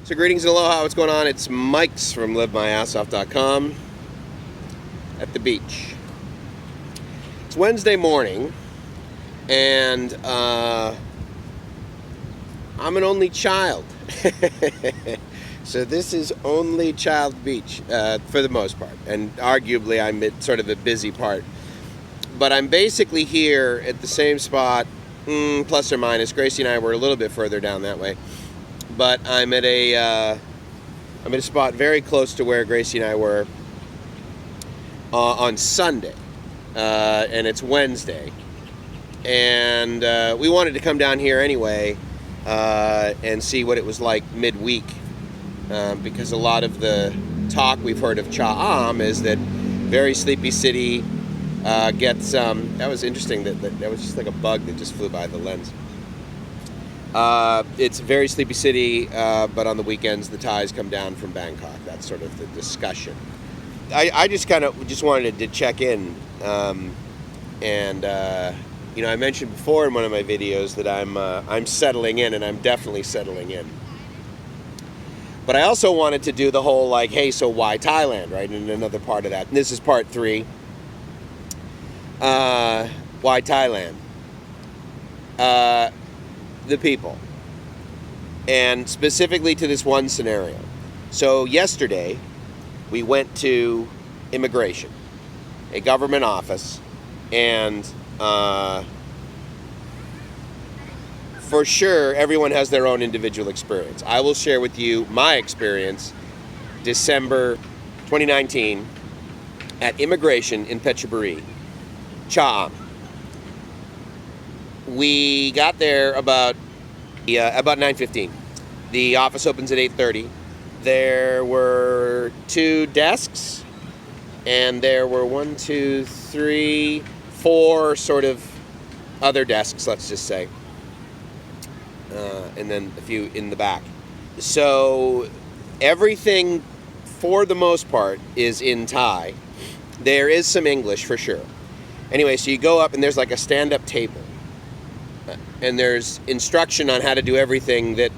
So greetings and aloha, what's going on? It's Mike's from livemyassoff.com at the beach. It's Wednesday morning, and I'm an only child. So this is only child beach for the most part, and arguably I'm at sort of the busy part. But I'm basically here at the same spot, plus or minus. Gracie and I were a little bit further down that way. But I'm at a spot very close to where Gracie and I were on Sunday, and it's Wednesday, and we wanted to come down here anyway and see what it was like midweek, because a lot of the talk we've heard of Cha'am is that very sleepy city gets. That was interesting. That was just like a bug that just flew by the lens. It's a very sleepy city, but on the weekends the tides come down from Bangkok. That's sort of the discussion. I just wanted to check in, and I mentioned before in one of my videos that I'm settling in, and I'm definitely settling in. But I also wanted to do the whole like, hey, so why Thailand, right? And another part of that. And this is part 3. Why Thailand? The people, and specifically to this one scenario. So yesterday we went to immigration, a government office, and for sure everyone has their own individual experience. I will share with you my experience December 2019 at immigration in Phetchaburi, Cha'am. We got there about 9:15. The office opens at 8:30. There were 2 desks, and there were 1, 2, 3, 4 sort of other desks, let's just say, and then a few in the back. So everything, for the most part, is in Thai. There is some English for sure. Anyway, so you go up, and there's like a stand-up table. And there's instruction on how to do everything that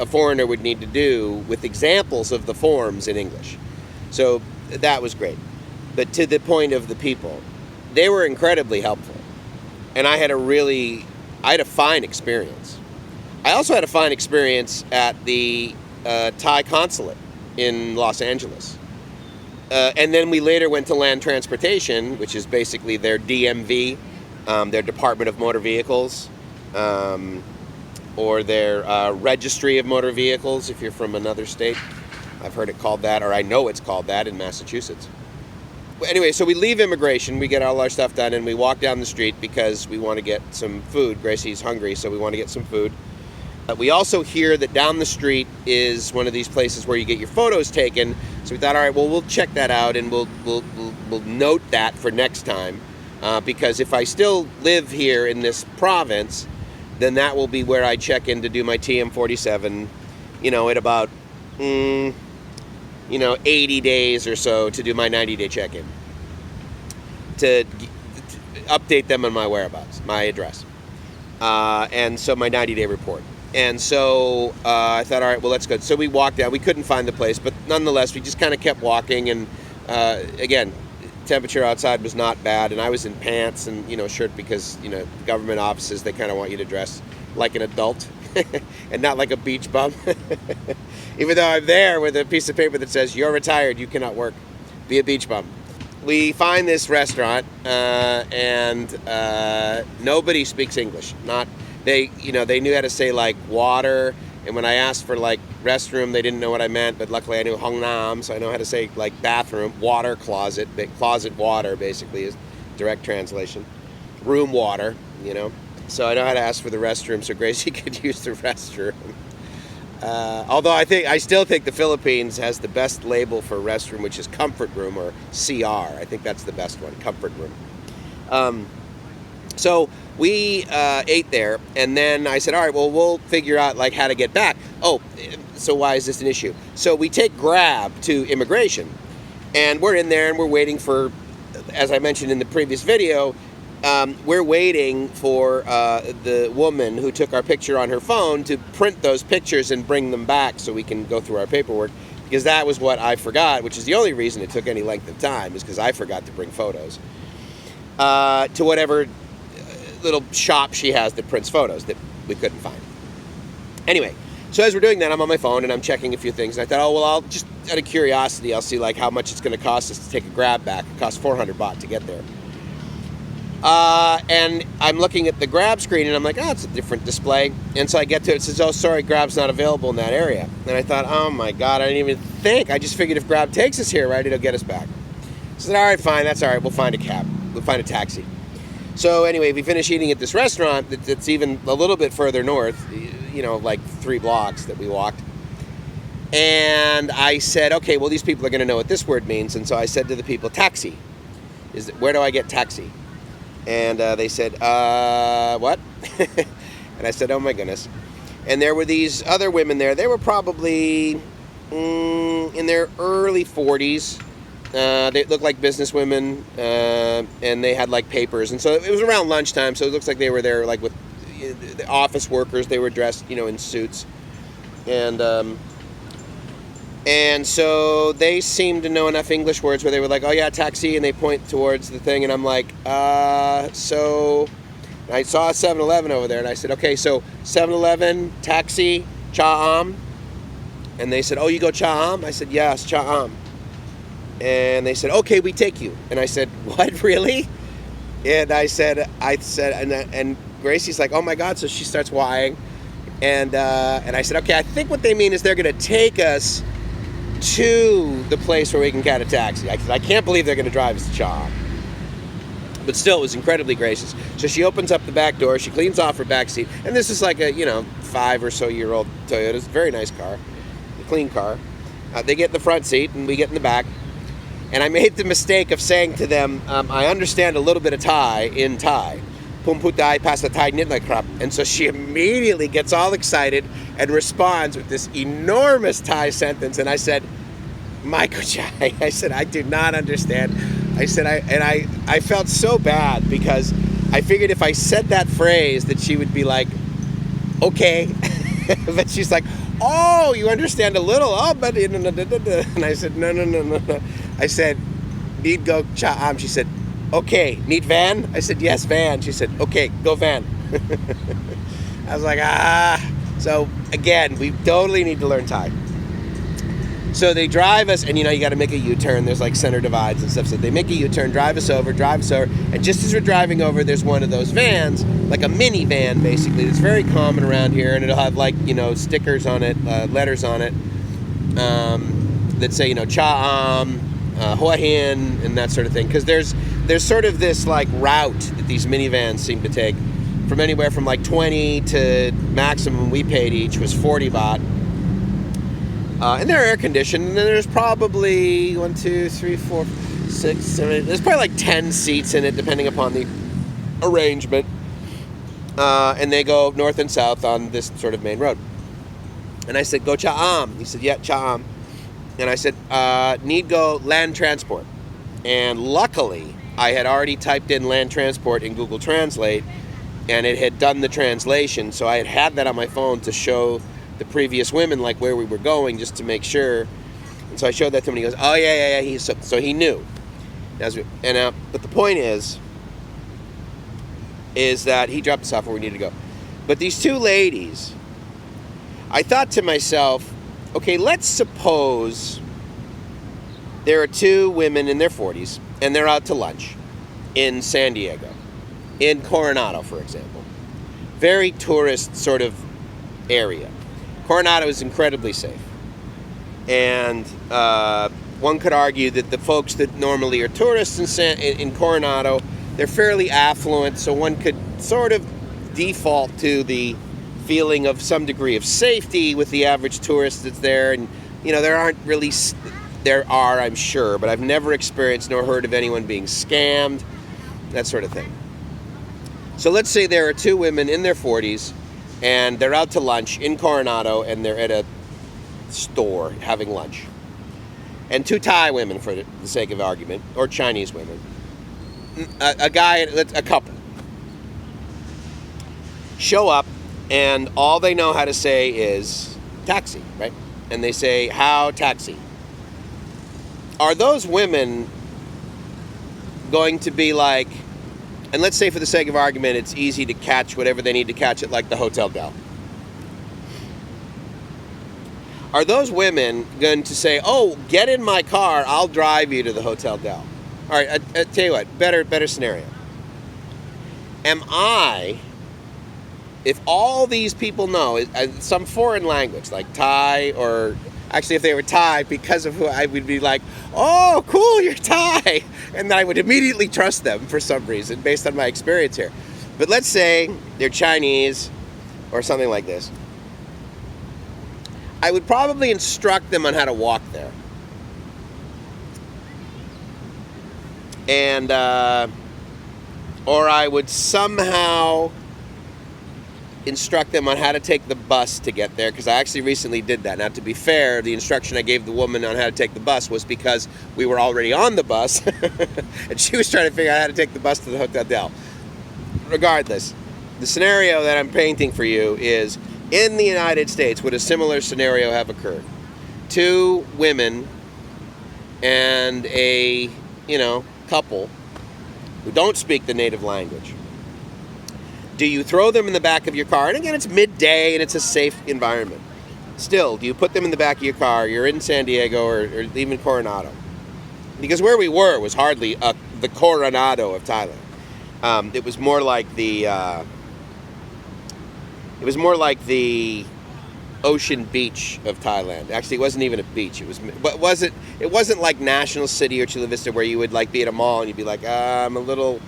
a foreigner would need to do with examples of the forms in English. So that was great. But to the point of the people, they were incredibly helpful. And I had a fine experience. I also had a fine experience at the Thai consulate in Los Angeles. And then we later went to Land Transportation, which is basically their DMV, their Department of Motor Vehicles, or their Registry of Motor Vehicles if you're from another state. I've heard it called that, or I know it's called that in Massachusetts. Anyway, so we leave immigration, we get all our stuff done, and we walk down the street because we want to get some food. Gracie's hungry, so we want to get some food. We also hear that down the street is one of these places where you get your photos taken. So we thought, all right, well, we'll check that out, and we'll note that for next time. Because if I still live here in this province, then that will be where I check in to do my TM47, at about, 80 days or so to do my 90-day check-in. To update them on my whereabouts, my address. And so my 90-day report. And so I thought, all right, well, let's go. So we walked out. We couldn't find the place, but nonetheless, we just kind of kept walking. And again, temperature outside was not bad, and I was in pants and shirt because government offices, they kind of want you to dress like an adult and not like a beach bum. Even though I'm there with a piece of paper that says you're retired, you cannot work, be a beach bum. We find this restaurant and nobody speaks English. They knew how to say like water. And when I asked for like restroom, they didn't know what I meant, but luckily I knew Hong Nam, so I know how to say like bathroom, water closet, closet water basically is direct translation. Room water, So I know how to ask for the restroom so Gracie could use the restroom. Although I still think the Philippines has the best label for restroom, which is comfort room, or CR. I think that's the best one, comfort room. So we ate there, and then I said, all right, well, we'll figure out like how to get back. Oh, so why is this an issue? So we take Grab to immigration, and we're in there, and we're waiting for, as I mentioned in the previous video, we're waiting for the woman who took our picture on her phone to print those pictures and bring them back so we can go through our paperwork, because that was what I forgot, which is the only reason it took any length of time, is because I forgot to bring photos to whatever little shop she has that prints photos that we couldn't find. Anyway, so as we're doing that, I'm on my phone and I'm checking a few things, and I thought, oh, well, I'll just, out of curiosity, I'll see like how much it's going to cost us to take a grab back. It costs 400 baht to get there. And I'm looking at the grab screen and I'm like, oh, it's a different display. And so I get to it, it says, oh, sorry, grab's not available in that area. And I thought, oh my God, I didn't even think. I just figured if grab takes us here, right, it'll get us back. So I said, all right, fine, that's all right, we'll find a cab. We'll find a taxi. So anyway, we finish eating at this restaurant that's even a little bit further north, like 3 blocks that we walked. And I said, okay, well, these people are going to know what this word means. And so I said to the people, taxi. Where do I get taxi? And they said, what? And I said, oh my goodness. And there were these other women there. They were probably in their early 40s. They looked like business women, and they had like papers. And so it was around lunchtime, so it looks like they were there like with the office workers. They were dressed, in suits. And so they seemed to know enough English words where they were like, oh yeah, taxi, and they point towards the thing, and I'm like, so I saw a 7-Eleven over there, and I said, okay, so 7-Eleven, taxi, cha-am. And they said, oh, you go cha-am? I said, yes, cha-am. And they said, okay, we take you. And I said, what, really? And I said, and Gracie's like, oh my God, so she starts whying. And I said, okay, I think what they mean is they're going to take us to the place where we can get a taxi. I can't believe they're going to drive us to Cha. But still, it was incredibly gracious. So she opens up the back door, she cleans off her back seat, and this is like a 5 or so year old Toyota. It's a very nice car, a clean car. They get in the front seat and we get in the back. And I made the mistake of saying to them, I understand a little bit of Thai in Thai. Pum pu Thai pasta Thai nit lai krap. And so she immediately gets all excited and responds with this enormous Thai sentence. And I said, Michael Chai, I said, I do not understand. I said, I felt so bad because I figured if I said that phrase that she would be like, okay. But she's like, oh, you understand a little. Oh, but and I said, no. I said, need go cha-am. She said, okay, need van? I said, yes, van. She said, okay, go van. I was like, So, again, we totally need to learn Thai. So they drive us, and you got to make a U-turn. There's like center divides and stuff. So they make a U-turn, drive us over. And just as we're driving over, there's one of those vans, like a minivan, basically. It's very common around here, and it'll have like, stickers on it, letters on it, that say, cha-am, Hua Hin, and that sort of thing. Because there's sort of this like route that these minivans seem to take from anywhere from like 20 to maximum we paid each was 40 baht. And they're air conditioned, and then there's probably 1, 2, 3, 4, 6, 7, there's probably like 10 seats in it depending upon the arrangement. And they go north and south on this sort of main road. And I said, go Cha-am. He said, yeah, Cha-am. And I said, need go land transport. And luckily, I had already typed in land transport in Google Translate, and it had done the translation. So I had that on my phone to show the previous women like where we were going, just to make sure. And so I showed that to him, and he goes, oh, yeah. So he knew. But the point is that he dropped us off where we needed to go. But these two ladies, I thought to myself, okay, let's suppose there are two women in their 40s, and they're out to lunch in San Diego, in Coronado, for example. Very tourist sort of area. Coronado is incredibly safe. And one could argue that the folks that normally are tourists in Coronado, they're fairly affluent, so one could sort of default to the feeling of some degree of safety with the average tourist that's there. And, there are, I'm sure, but I've never experienced nor heard of anyone being scammed, that sort of thing. So let's say there are two women in their 40s, and they're out to lunch in Coronado, and they're at a store having lunch. And two Thai women, for the sake of argument, or Chinese women. A couple. show up, and all they know how to say is taxi, right? And they say, how taxi? Are those women going to be like, and let's say for the sake of argument, it's easy to catch whatever they need to catch at like the Hotel Del. Are those women going to say, oh, get in my car, I'll drive you to the Hotel Del? All right, I tell you what, better scenario. Am I, if all these people know some foreign language, like Thai, or actually if they were Thai, because of who I would be like, oh, cool, you're Thai. And then I would immediately trust them for some reason, based on my experience here. But let's say they're Chinese or something like this. I would probably instruct them on how to walk there. And, or I would somehow instruct them on how to take the bus to get there, because I actually recently did that. Now, to be fair, the instruction I gave the woman on how to take the bus was because we were already on the bus, and she was trying to figure out how to take the bus to the Hotel Del. Regardless, the scenario that I'm painting for you is, in the United States, would a similar scenario have occurred? Two women and a, couple who don't speak the native language. Do you throw them in the back of your car? And again, it's midday and it's a safe environment. Still, do you put them in the back of your car? You're in San Diego or even Coronado. Because where we were was hardly the Coronado of Thailand. It was more like the ocean beach of Thailand. Actually, it wasn't even a beach. It wasn't like National City or Chula Vista where you would like be at a mall and you'd be like, I'm a little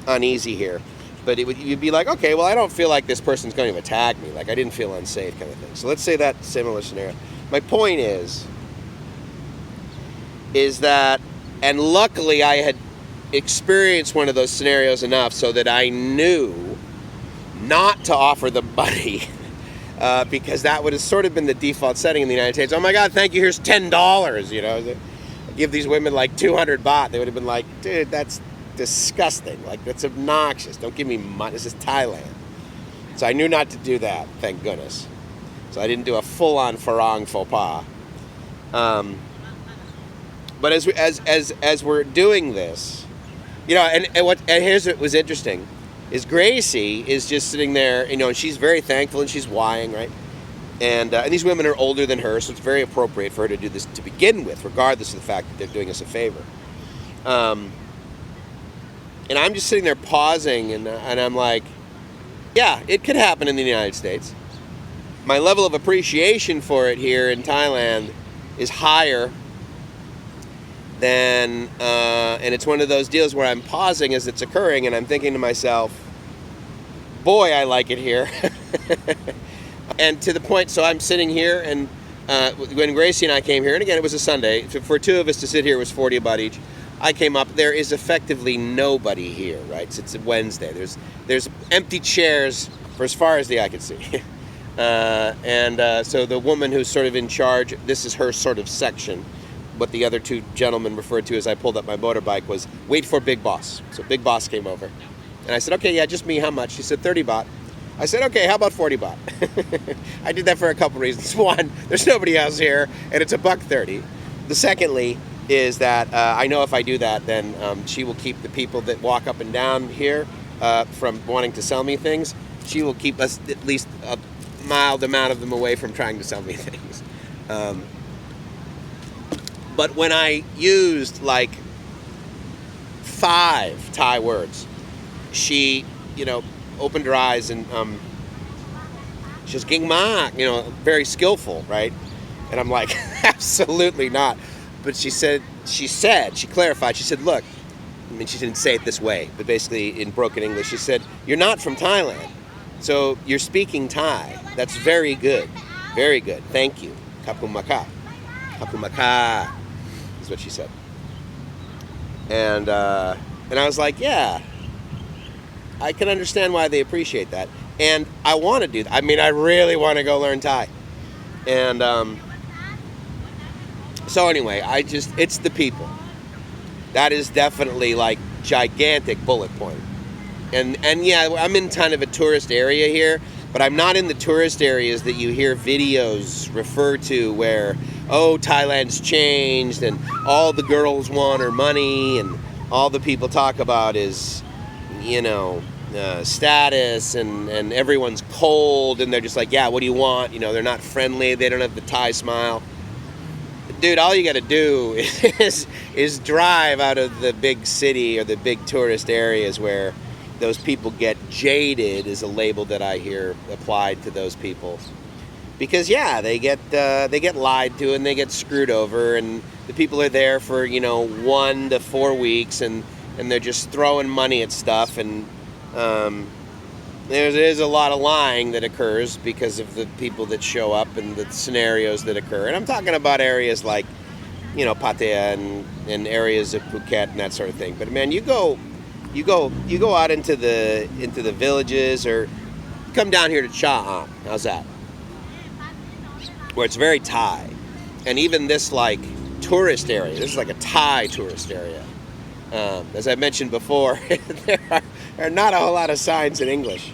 uneasy here. But you'd be like, okay, well, I don't feel like this person's going to attack me. Like, I didn't feel unsafe, kind of thing. So let's say that similar scenario. My point is that, and luckily I had experienced one of those scenarios enough so that I knew not to offer them money, because that would have sort of been the default setting in the United States. Oh my God, thank you, here's $10, Give these women like 200 baht. They would have been like, dude, that's disgusting. Like, that's obnoxious. Don't give me money. This is Thailand. So I knew not to do that, thank goodness. So I didn't do a full-on farang faux pas. But as we're doing this, and here's what was interesting, is Gracie is just sitting there, and she's very thankful and she's whining, right? And these women are older than her, so it's very appropriate for her to do this to begin with, regardless of the fact that they're doing us a favor. And I'm just sitting there pausing, and I'm like, yeah, it could happen in the United States. My level of appreciation for it here in Thailand is higher than, and it's one of those deals where I'm pausing as it's occurring, and I'm thinking to myself, boy, I like it here. And to the point, so I'm sitting here, and when Gracie and I came here, and again, it was a Sunday, for two of us to sit here was 40 baht each. I came up, there is effectively nobody here, right? It's a Wednesday. There's empty chairs for as far as the eye can see. So the woman who's sort of in charge, this is her sort of section. What the other two gentlemen referred to as I pulled up my motorbike was, wait for Big Boss. So Big Boss came over. And I said, okay, yeah, just me, how much? She said, 30 baht. I said, okay, how about 40 baht? I did that for a couple reasons. One, there's nobody else here, and it's $1.30. The secondly is that I know if I do that, then she will keep the people that walk up and down here from wanting to sell me things. She will keep us at least a mild amount of them away from trying to sell me things. But when I used like 5 Thai words, she, opened her eyes and she was ging mak, very skillful, right? And I'm like, absolutely not. But she clarified, she said, look, she didn't say it this way, but basically in broken English, she said, you're not from Thailand, so you're speaking Thai. That's very good. Very good. Thank you. Kapumaka. Kapumaka is what she said. And I was like, yeah, I can understand why they appreciate that. And I want to do that. I mean, I really want to go learn Thai. And so anyway, it's the people. That is definitely like gigantic bullet point. And yeah, I'm in kind of a tourist area here, but I'm not in the tourist areas that you hear videos refer to where, oh, Thailand's changed and all the girls want are money and all the people talk about is, you know, status and everyone's cold and they're just like, yeah, what do you want? You know, they're not friendly. They don't have the Thai smile. Dude, all you got to do is drive out of the big city or the big tourist areas where those people get jaded is a label that I hear applied to those people. Because yeah, they get lied to and they get screwed over, and the people are there for 1 to 4 weeks, and they're just throwing money at stuff, and there's a lot of lying that occurs because of the people that show up and the scenarios that occur. And I'm talking about areas like Pattaya and areas of Phuket and that sort of thing. But man, you go out into the villages, or come down here to Cha Am. How's that? Where it's very Thai, and even this like tourist area. This is like a Thai tourist area. As I mentioned before, there are not a whole lot of signs in English.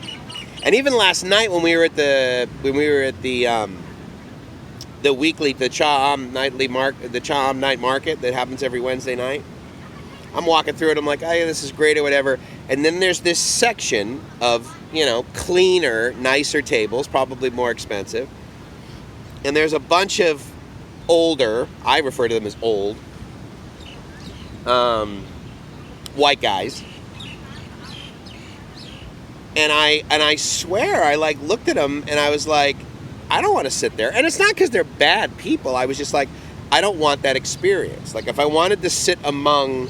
And even last night when we were at the Cha Am night market that happens every Wednesday night. I'm walking through it. I'm like, oh yeah, this is great or whatever. And then there's this section of cleaner, nicer tables, probably more expensive. And there's a bunch of older, I refer to them as old, white guys. And I swear I like looked at them and I was like, I don't want to sit there. And it's not because they're bad people. I was just like, I don't want that experience. Like if I wanted to sit among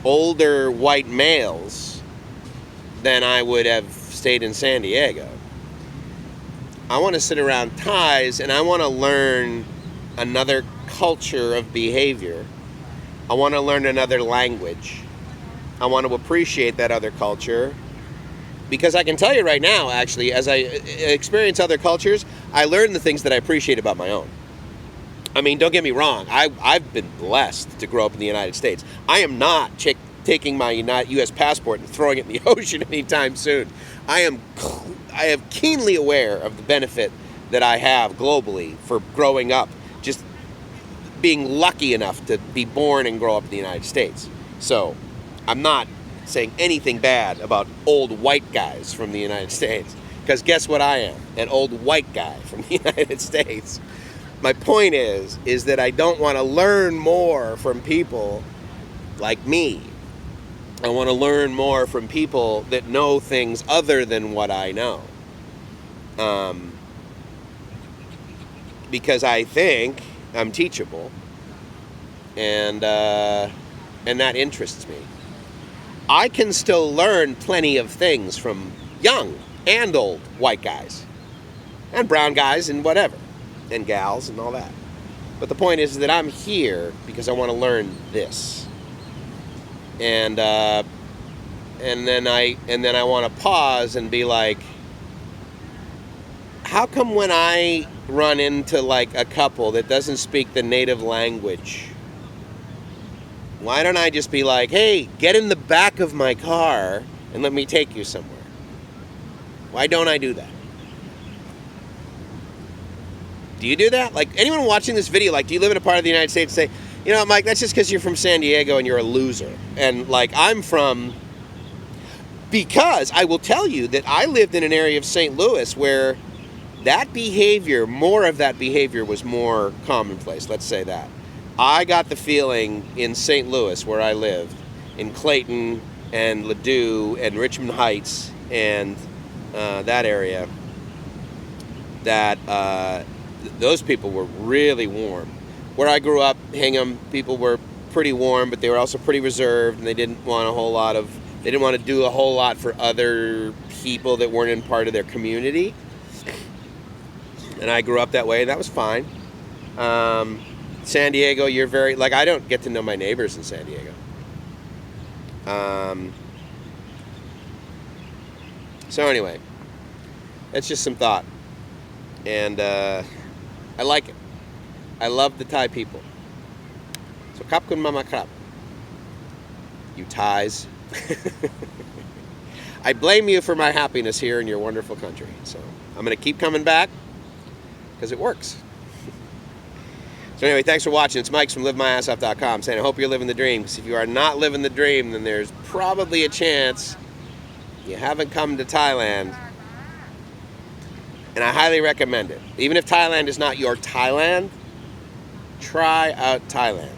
older white males, then I would have stayed in San Diego. I want to sit around Thais and I want to learn another culture of behavior. I want to learn another language. I want to appreciate that other culture. Because I can tell you right now, actually, as I experience other cultures, I learn the things that I appreciate about my own. I mean, don't get me wrong. I've been blessed to grow up in the United States. I am not taking my U.S. passport and throwing it in the ocean anytime soon. I am keenly aware of the benefit that I have globally for growing up, just being lucky enough to be born and grow up in the United States. So I'm not saying anything bad about old white guys from the United States, because guess what I am? An old white guy from the United States. My point is that I don't want to learn more from people like me. I want to learn more from people that know things other than what I know. Because I think I'm teachable, and that interests me. I can still learn plenty of things from young and old white guys, and brown guys and whatever, and gals and all that. But the point is that I'm here because I want to learn this. And then I want to pause and be like, how come when I run into like a couple that doesn't speak the native language, why don't I just be like, hey, get in the back of my car and let me take you somewhere? Why don't I do that? Do you do that? Like, anyone watching this video, like, do you live in a part of the United States and say, Mike, that's just because you're from San Diego and you're a loser. And, like, because I will tell you that I lived in an area of St. Louis where that behavior, more of that behavior was more commonplace, let's say that. I got the feeling in St. Louis, where I lived, in Clayton and Ladue and Richmond Heights and that area, that those people were really warm. Where I grew up, Hingham, people were pretty warm, but they were also pretty reserved, and they didn't want to do a whole lot for other people that weren't in part of their community. And I grew up that way, and that was fine. San Diego, you're very, like, I don't get to know my neighbors in San Diego. So anyway, that's just some thought. And I like it. I love the Thai people. So Kap Kun Mama Krap. You Thais. I blame you for my happiness here in your wonderful country. So I'm going to keep coming back because it works. So anyway, thanks for watching. It's Mike from LiveMyAssOff.com saying I hope you're living the dream, because if you are not living the dream, then there's probably a chance you haven't come to Thailand. And I highly recommend it. Even if Thailand is not your Thailand, try out Thailand.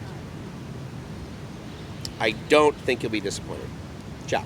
I don't think you'll be disappointed. Ciao.